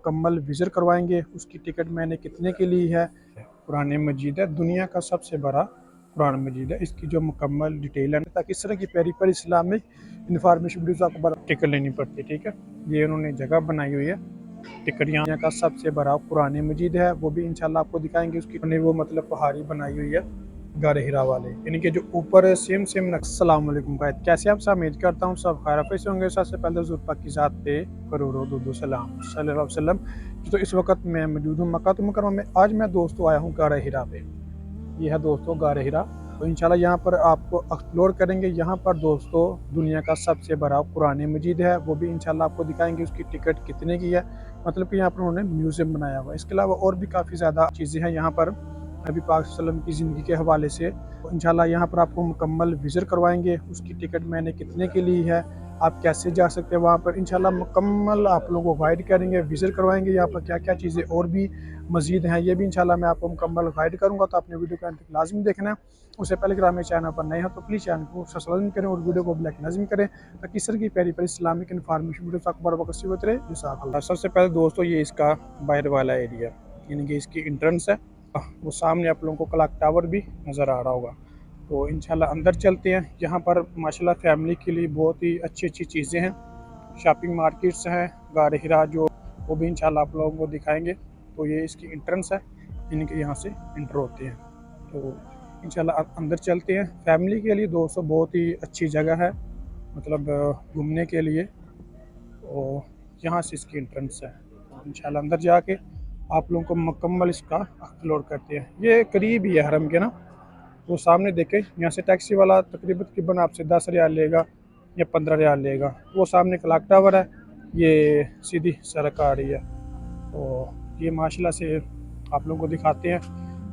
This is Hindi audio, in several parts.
मुकम्मल विज़िट करवाएंगे। उसकी टिकट मैंने कितने की ली है। कुरान मजीद है, दुनिया का सबसे बड़ा कुरान मजीद है। इसकी जो मुकम्मल डिटेल है ताकि इस तरह की प्यारी प्यारी इस्लामिक इंफॉर्मेशन वीडियोज़ आपको बड़ा टिकट लेनी पड़ती है। ठीक है, ये उन्होंने जगह बनाई हुई है। टिकट यहाँ का सबसे बड़ा कुरान मजीद है, वो भी इंशाल्लाह आपको दिखाएंगे। उसकी वो मतलब पहाड़ी बनाई हुई है गारे हिरा वाले, यानी कि जो ऊपर सेम सेम। अस्सलाम वालेकुम गाइस, कैसे आप सब? उम्मीद करता हूँ सब खैर से होंगे। सबसे पहले हुज़ूर पाक की ज़ात पे करोड़ों दुरूद सलाम सल्लल्लाहु अलैहि वसल्लम। तो इस वक्त मैं मौजूद हूँ मक्का मुकर्रमा में। आज मैं दोस्तों आया हूँ गारे हिरा पे। ये है दोस्तों गारे हिरा। तो इंशाल्लाह यहाँ पर आपको एक्सप्लोर करेंगे। यहाँ पर दोस्तों दुनिया का सबसे बड़ा कुरान मजीद है, वो भी इंशाल्लाह आपको दिखाएंगे। उसकी टिकट कितने की है, मतलब कि यहाँ पर उन्होंने म्यूज़ियम बनाया हुआ है। इसके अलावा और भी काफ़ी ज़्यादा चीज़ें हैं यहाँ पर नबी पाक सल्लल्लाहु अलैहि वसल्लम की ज़िंदगी के हवाले से। तो इंशाल्लाह यहाँ पर आपको मुकम्मल विज़िट करवाएंगे। उसकी टिकट मैंने कितने की ली है, आप कैसे जा सकते हैं वहाँ पर, इंशाल्लाह मुकम्मल आप लोगों को गाइड करेंगे, विज़िट करवाएंगे। यहाँ पर क्या क्या चीज़ें और भी मज़ीद हैं, ये भी इंशाल्लाह मैं आपको मुकम्मल गाइड करूँगा। तो आपने वीडियो को अंत तक लाजमी देखना है। उससे पहले अगर मेरे चैनल पर नए हो तो प्लीज़ चैनल को सब्सक्राइब करें और वीडियो को ब्लैक लाजमी करें ताकि इस तरह की प्यारी प्यारी इस्लामिक इन्फॉर्मेशन वीडियो आपको बार बार होते रहे। जज़ाकल्लाह। सबसे पहले दोस्तों ये इसका बाहर वाला एरिया, यानी कि इसकी इंट्रेंस है। वो सामने आप लोगों को क्लॉक टावर भी नज़र आ रहा होगा। तो इंशाल्लाह अंदर चलते हैं। यहाँ पर माशाल्लाह फैमिली के लिए बहुत ही अच्छी अच्छी चीज़ें हैं। शॉपिंग मार्केट्स हैं गारे हिरा जो, वो भी इंशाल्लाह आप लोगों को दिखाएंगे। तो ये इसकी इंट्रेंस है, यानी कि यहाँ से इंटर होते हैं। तो इंशाल्लाह अंदर चलते हैं। फैमिली के लिए दोस्तों बहुत ही अच्छी जगह है, मतलब घूमने के लिए। और यहाँ से इसकी इंट्रेंस है। इंशाल्लाह अंदर जाके आप लोगों को मुकम्मल इसका एक्सप्लोर करते हैं। ये करीब ही है हरम के ना। तो सामने देखें, यहाँ से टैक्सी वाला तकरीबन आपसे 10 रियाल लेगा या 15 रियाल लेगा। वो सामने क्लॉक टावर है, ये सीधी सड़क आ रही है। तो ये माशाल्लाह से आप लोगों को दिखाते हैं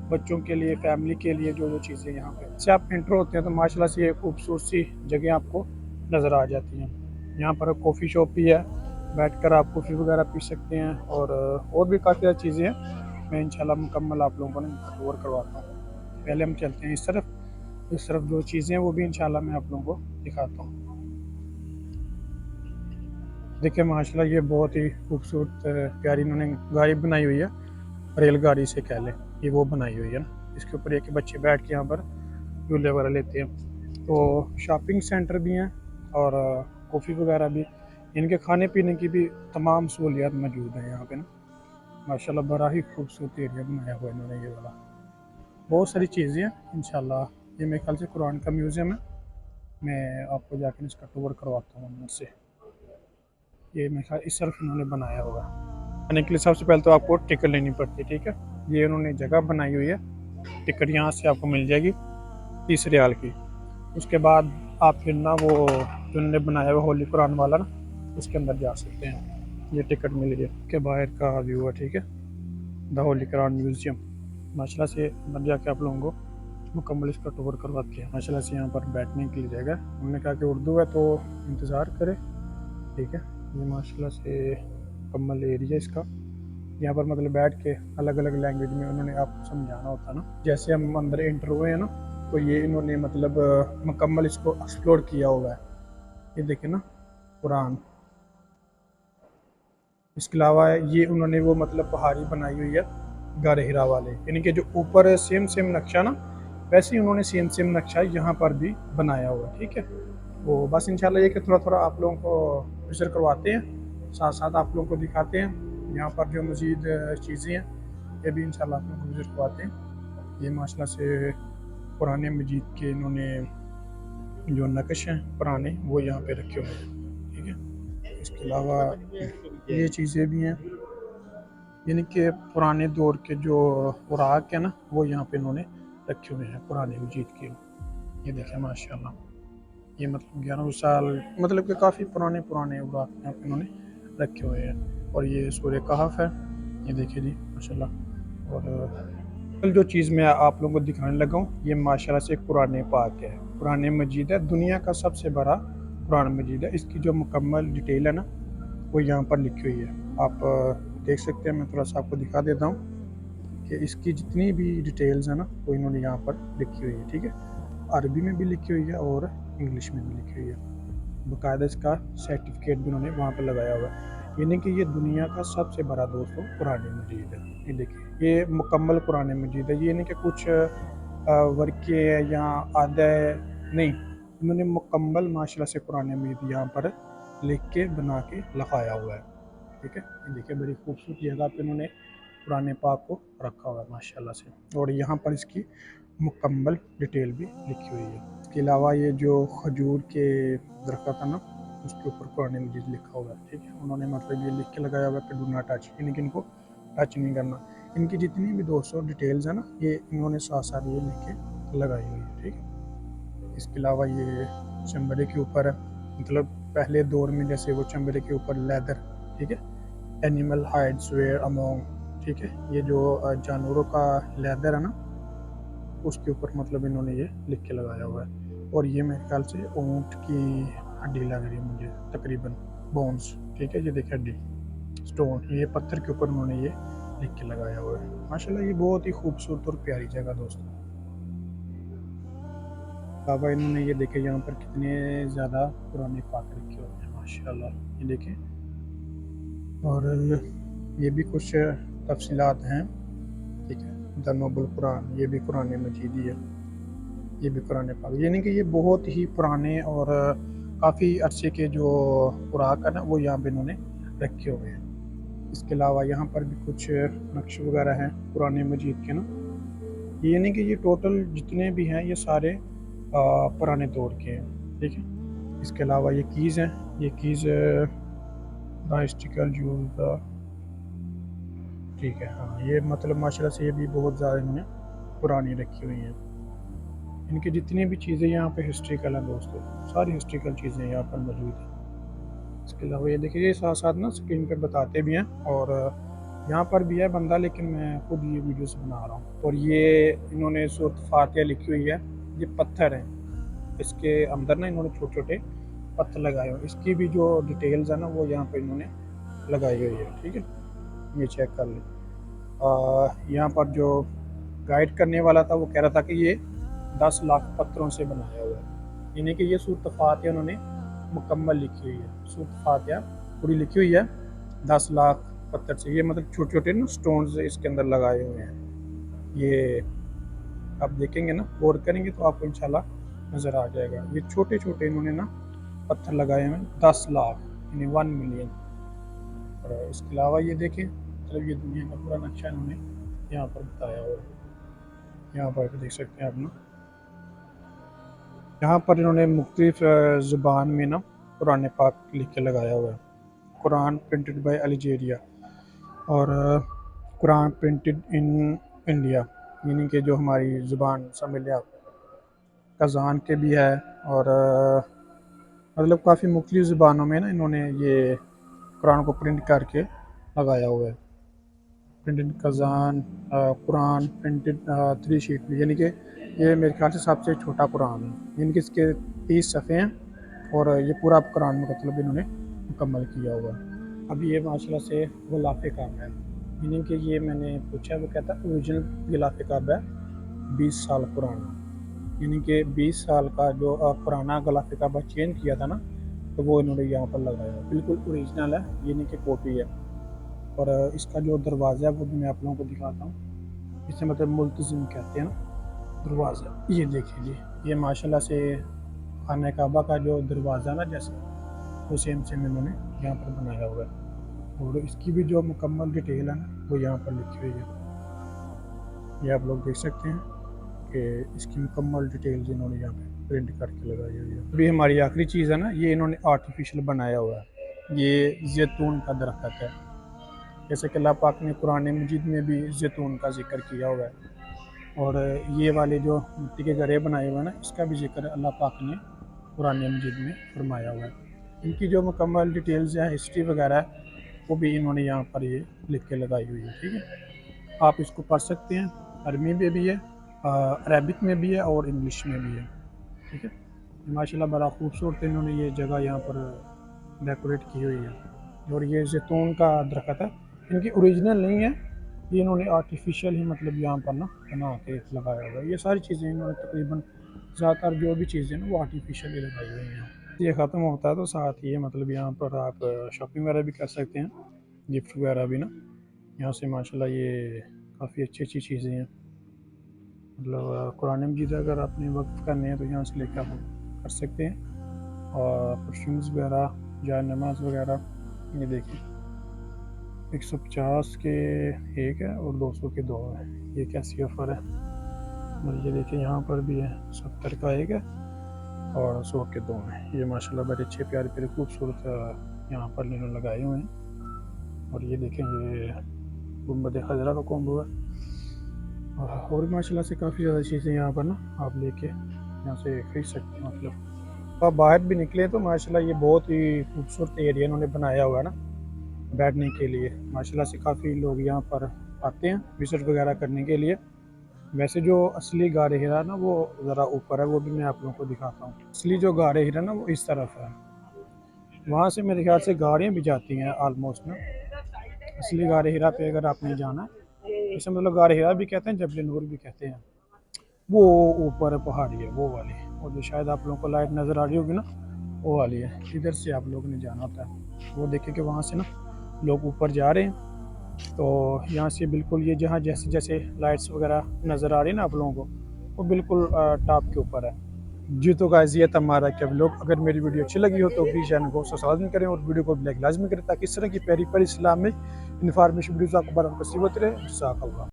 बच्चों के लिए, फैमिली के लिए जो जो चीज़ें यहाँ पे से आप इंटर होते हैं। तो माशाल्लाह से ये खूबसूरत सी जगह आपको नज़र आ जाती हैं। यहाँ पर कॉफ़ी शॉप भी है, बैठकर आप कॉफ़ी वगैरह पी सकते हैं। और भी काफ़ी सारी चीज़ें हैं। मैं इंशाल्लाह मुकम्मल आप लोगों को कवर करवाता हूँ। पहले हम चलते हैं इस तरफ जो चीज़ें हैं वो भी इंशाल्लाह मैं आप लोगों को दिखाता हूँ। देखिए माशाल्लाह ये बहुत ही खूबसूरत प्यारी इन्होंने गाड़ी बनाई हुई है, रेलगाड़ी से कह लें। ये वो बनाई हुई है ना, इसके ऊपर एक बच्चे बैठ के यहाँ पर झूले वगैरह लेते हैं। तो शॉपिंग सेंटर भी हैं और कॉफ़ी वगैरह भी, इनके खाने पीने की भी तमाम सहूलियात मौजूद हैं यहाँ पे ना। माशाल्लाह बड़ा ही खूबसूरत एरिया बनाया हुआ है इन्होंने ये वाला। बहुत सारी चीज़ें हैं इंशाल्लाह। ये मेरे ख्याल से कुरान का म्यूज़ियम है। मैं आपको जाकर इसका टूर करवाता हूँ अंदर से। ये मेरे ख्याल इस तरफ इन्होंने बनाया होगा। आने के लिए सबसे पहले तो आपको टिकट लेनी पड़ती है। ठीक है, ये उन्होंने जगह बनाई हुई है। टिकट यहाँ से आपको मिल जाएगी 30 रियाल की। उसके बाद आप फिर ना वो जो उन्होंने बनाया हुआ होली कुरान वाला ना, उसके अंदर जा सकते हैं। ये टिकट मिल गई के बाहर का व्यू है। ठीक है, द होली कुरान म्यूज़ियम। माशाल्लाह से अंदर जाके आप लोगों को मुकम्मल इसका टूर करवाते हैं। माशाल्लाह से यहाँ पर बैठने के लिए जगह है। उन्होंने कहा कि उर्दू है तो इंतज़ार करें। ठीक है, ये माशाल्लाह से मुकम्मल एरिया इसका। यहाँ पर मतलब बैठ के अलग अलग लैंग्वेज में उन्होंने आपको समझाना होता है ना। जैसे हम अंदर एंटर हुए हैं ना, तो ये इन्होंने मतलब मुकम्मल इसको एक्सप्लोर किया हुआ है। ये देखें ना कुरान। इसके अलावा ये उन्होंने वो मतलब पहाड़ी बनाई हुई है गारे हिरा वाले, यानी कि जो ऊपर सेम सेम नक्शा ना, वैसे ही उन्होंने सेम सेम नक्शा यहाँ पर भी बनाया हुआ है। ठीक है, तो बस इंशाल्लाह ये कि थोड़ा थोड़ा आप लोगों को विज़िट करवाते हैं, साथ साथ आप लोगों को दिखाते हैं यहाँ पर जो मज़ीद चीज़ें हैं, ये भी इंशाल्लाह आप लोगों को विज़िट करवाते हैं। ये माशाल्लाह से पुराने मजीद के इन्होंने जो नक्श हैं पुराने वो यहाँ पे रखे हुए हैं। ठीक है, इसके अलावा ये चीज़ें भी हैं, यानी कि पुराने दौर के जो औराक है ना, वो यहाँ पे इन्होंने रखे हुए हैं पुराने मजीद के। ये देखें माशाल्लाह, ये मतलब 11 साल, मतलब कि काफ़ी पुराने पुराने औराक यहाँ पे इन्होंने रखे हुए हैं। और ये सूरह कहफ है, ये देखिए जी माशाल्लाह। और जो चीज़ मैं आप लोगों को दिखाने लगा हूँ, ये माशाल्लाह से कुरान पाक है, कुरान मजीद है, दुनिया का सबसे बड़ा कुरान मजीद है। इसकी जो मुकम्मल डिटेल है ना, वो यहाँ पर लिखी हुई है। आप देख सकते हैं। मैं थोड़ा सा आपको दिखा देता हूँ कि इसकी जितनी भी डिटेल्स हैं ना, वो इन्होंने यहाँ पर लिखी हुई है। ठीक है, अरबी में भी लिखी हुई है और इंग्लिश में भी लिखी हुई है। बाकायदा इसका सर्टिफिकेट भी उन्होंने वहाँ पर लगाया हुआ है। यानी कि ये दुनिया का सबसे बड़ा दोस्तों कुरान मजीद है। ये देखिए ये मुकम्मल कुरान मजीद है, ये नहीं कि कुछ वर्के है या आधा है, नहीं, इन्होंने मुकम्मल माशाल्लाह से कुरान मजीद यहाँ पर लिख के बना के लिखाया हुआ है। ठीक है, ये देखिए बड़ी खूबसूरत जगह पे इन्होंने कुरान पाक को रखा हुआ है माशाल्लाह से, और यहाँ पर इसकी मुकम्मल डिटेल भी लिखी हुई है। इसके अलावा ये जो खजूर के दरख्त है ना, उसके ऊपर कुरान मजीद लिखा हुआ है। ठीक है, उन्होंने मतलब ये लिख के लगाया हुआ है कि डू नॉट टच, यानी कि इनको टच नहीं करना। इनकी जितनी भी दोस्तों डिटेल्स है ना, ये इन्होंने साथ साथ ये लिख के लगाई हुई है। ठीक है, इसके अलावा ये चमड़े के ऊपर है, मतलब पहले दौर में जैसे वो चमड़े के ऊपर लेदर, ठीक है, एनिमल हाइड्स वेयर अमोंग, ठीक है, ये जो जानवरों का लेदर है ना, उसके ऊपर मतलब इन्होंने ये लिख के लगाया हुआ है। और ये मेरे ख्याल से ऊँट की हड्डी लग रही है मुझे तकरीबन, बोन्स। ठीक है, ये देखिए हड्डी, स्टोन, ये पत्थर के ऊपर उन्होंने ये लिख के लगाया हुआ है। माशाल्लाह ये बहुत ही खूबसूरत और प्यारी जगह दोस्तों। बाबा इन्होंने ये देखे यहाँ पर कितने ज़्यादा पुराने पाक रखे हुए हैं माशाल्लाह, ये देखें। और ये भी कुछ तफसीलात हैं। ठीक है, द नोबल कुरान, ये भी कुरान मजीद ही है, ये भी कुरान पाक, यानी कि ये बहुत ही पुराने और काफ़ी अरसे के जो खुराक है ना, वो यहाँ पे इन्होंने रखे हुए हैं। इसके अलावा यहाँ पर भी कुछ नक्श वगैरह हैं कुरान मजीद के ना, ये नहीं कि ये टोटल जितने भी हैं ये सारे पुराने दौर के हैं। ठीक है, इसके अलावा ये कीज़ हैं, ये कीज़ द हिस्ट्रिकल यूज, ठीक है, हाँ, ये मतलब माशाल्लाह से ये भी बहुत ज़्यादा इन्होंने पुरानी रखी हुई हैं। इनकी जितनी भी चीज़ें यहाँ पे हिस्ट्रिकल हैं दोस्तों, सारी हिस्ट्रिकल चीज़ें यहाँ पर मौजूद हैं। इसके अलावा ये देखिए, ये साथ साथ ना स्क्रीन पे बताते भी हैं, और यहाँ पर भी है बंदा, लेकिन मैं खुद ये वीडियो से बना रहा हूँ। और ये इन्होंने सूरत फातिहा लिखी हुई है, ये पत्थर है, इसके अंदर ना इन्होंने छोटे छोटे पत्थर लगाए हुए, इसकी भी जो डिटेल्स है ना वो यहाँ पर इन्होंने लगाई हुई है। ठीक है, ये चेक कर लें। यहाँ पर जो गाइड करने वाला था वो कह रहा था कि ये 10 लाख पत्थरों से बनाया हुआ है, यानी कि ये सूरत फातिहा उन्होंने मुकम्मल लिखी हुई है। सूरत फातिहा पूरी लिखी हुई है 10 लाख पत्थर से, ये मतलब छोटे छोटे ना स्टोन्स इसके अंदर लगाए हुए हैं। ये आप देखेंगे ना, गौर करेंगे तो आपको इंशाल्लाह नज़र आ जाएगा। ये छोटे छोटे इन्होंने ना पत्थर लगाए हुए हैं, 10 लाख यानी 1 मिलियन। और इसके अलावा ये देखें, मतलब ये दुनिया का पूरा नक्शा इन्होंने यहाँ पर बताया हुआ है। यहाँ पर देख सकते हैं आप ना, यहाँ पर इन्होंने मुख्तलिफ ज़ुबान में ना कुरान पाक लिख के लगाया हुआ है। कुरान प्रिंटेड बाय अल्जीरिया, और कुरान प्रिंटेड इन इंडिया, यानी कि जो हमारी ज़ुबान समझ लिया, कज़ान के भी है, और मतलब काफ़ी मुख्तलिफ ज़ुबानों में ना इन्होंने ये कुरान को प्रिंट करके लगाया हुआ है। Printed Kazan Quran printed 3 sheet में, यानी कि ये मेरे ख्याल से सबसे छोटा कुरान है, यानी कि इसके 30 सफ़े हैं, और ये पूरा कुरान में मतलब इन्होंने मुकम्मल किया हुआ है। अब ये माशाल्लाह से गिलाफ़े काबा है, यानी कि ये मैंने पूछा, वो कहता है ओरिजिनल गिलाफ़े काबा है 20 साल पुराना, यानी कि 20 साल का जो पुराना गिलाफ़े काबा चेंज किया था ना, तो वो इन्होंने यहाँ पर लगाया, बिल्कुल ओरिजिनल है, यानी कि कॉपी है। और इसका जो दरवाज़ा है वो भी मैं आप लोगों को दिखाता हूँ, इसे मतलब मुल्तज़िम कहते हैं ना दरवाज़ा। ये देखिए जी, ये माशाल्लाह से खाना काबा का जो दरवाज़ा ना, जैसे वो सेम सेम इन्होंने यहाँ पर बनाया हुआ है। और इसकी भी जो मुकम्मल डिटेल है ना वो यहाँ पर लिखी हुई है, ये आप लोग देख सकते हैं कि इसकी मुकम्मल डिटेल्स इन्होंने यहाँ पे प्रिंट करके लगाई हुई है। अभी हमारी आखिरी चीज़ है ना, ये इन्होंने आर्टिफिशियल बनाया हुआ है, ये जैतून का दरख्त है, जैसे कि अल्लाह पाक ने कुरान मजीद में भी जैतून का जिक्र किया हुआ है। और ये वाले जो मिट्टी के घड़े बनाए हुए हैं ना, इसका भी जिक्र अल्लाह पाक ने कुरान मजीद में फरमाया हुआ है। इनकी जो मुकम्मल डिटेल्स है, हिस्ट्री वगैरह है, वो भी इन्होंने यहाँ पर ये लिख के लगाई हुई है। ठीक है, आप इसको पढ़ सकते हैं, अरबी में भी है, अरबिक में भी है, और इंग्लिश में भी है। ठीक है, माशाल्लाह बड़ा खूबसूरत इन्होंने ये जगह यहाँ पर डेकोरेट की हुई है। और ये जैतून का दरख्त है, इनकी ओरिजिनल नहीं है, ये इन्होंने आर्टिफिशियल ही मतलब यहाँ पर ना बना के लगाया हुआ है। ये सारी चीज़ें इन्होंने तकरीबन ज़्यादातर जो भी चीज़ें ना वो आर्टिफिशियल ही लगाई हुई हैं। ये ख़त्म होता है तो साथ ही मतलब यहाँ पर आप शॉपिंग वगैरह भी कर सकते हैं, गिफ्ट वगैरह भी ना यहाँ से माशाल्लाह ये काफ़ी अच्छी अच्छी चीज़ें हैं। मतलब कुरान मजीद अगर आपने वक्फ़ करने हैं तो यहाँ से लेकर आप कर सकते हैं। और परफ्यूम्स वगैरह, जाय नमाज वगैरह, ये देखिए 150 के एक है और 200 के दो है। ये कैसी ऑफ़र है। और ये देखिए यहाँ पर भी है, 70 का एक है और 100 के दो हैं। ये माशाल्लाह बड़े अच्छे प्यारे प्यारे खूबसूरत यहाँ पर इन्होंने लगाए हुए हैं। और ये देखें ये गुंबद खजरा का कॉम्बो है। और भी माशाल्लाह से काफ़ी ज़्यादा चीज़ें यहाँ पर ना आप लेके यहाँ से खरीद सकते हैं। मतलब आप बाहर भी निकले तो माशाल्लाह ये बहुत ही खूबसूरत एरिया इन्होंने बनाया हुआ है ना बैठने के लिए। माशाल्लाह से काफ़ी लोग यहाँ पर आते हैं विज़िट वगैरह करने के लिए। वैसे जो असली गार हिरा ना वो ज़रा ऊपर है, वो भी मैं आप लोगों को दिखाता हूँ। असली जो गार हिरा ना वो इस तरफ है, वहाँ से मेरे ख्याल से गाड़ियाँ भी जाती हैं आलमोस्ट ना। असली गार हिरा पे अगर आपने जाना है, इसे मतलब गार हिरा भी कहते हैं, जबल नूर भी कहते हैं। वो ऊपर पहाड़ी है वो वाली, और जो शायद आप लोगों को लाइट नज़र आ रही होगी ना वो वाली है। इधर से आप लोगों ने जाना होता है। वो देखें कि वहाँ से ना लोग ऊपर जा रहे हैं। तो यहाँ से बिल्कुल ये जहाँ जैसे जैसे लाइट्स वगैरह नज़र आ रही है ना आप लोगों को, वो बिल्कुल टॉप के ऊपर है। जी तो गाइस ये था हमारा क्या व्लॉग। अगर मेरी वीडियो अच्छी लगी हो तो प्लीज़ चैनल को सब्सक्राइब करें और वीडियो को लाइक लाजमी करें ताकि इस तरह की प्यारी प्यारी इस्लामिक इन्फॉर्मेशन वीडियोज़ आपको बराबर नसीब होती रहे।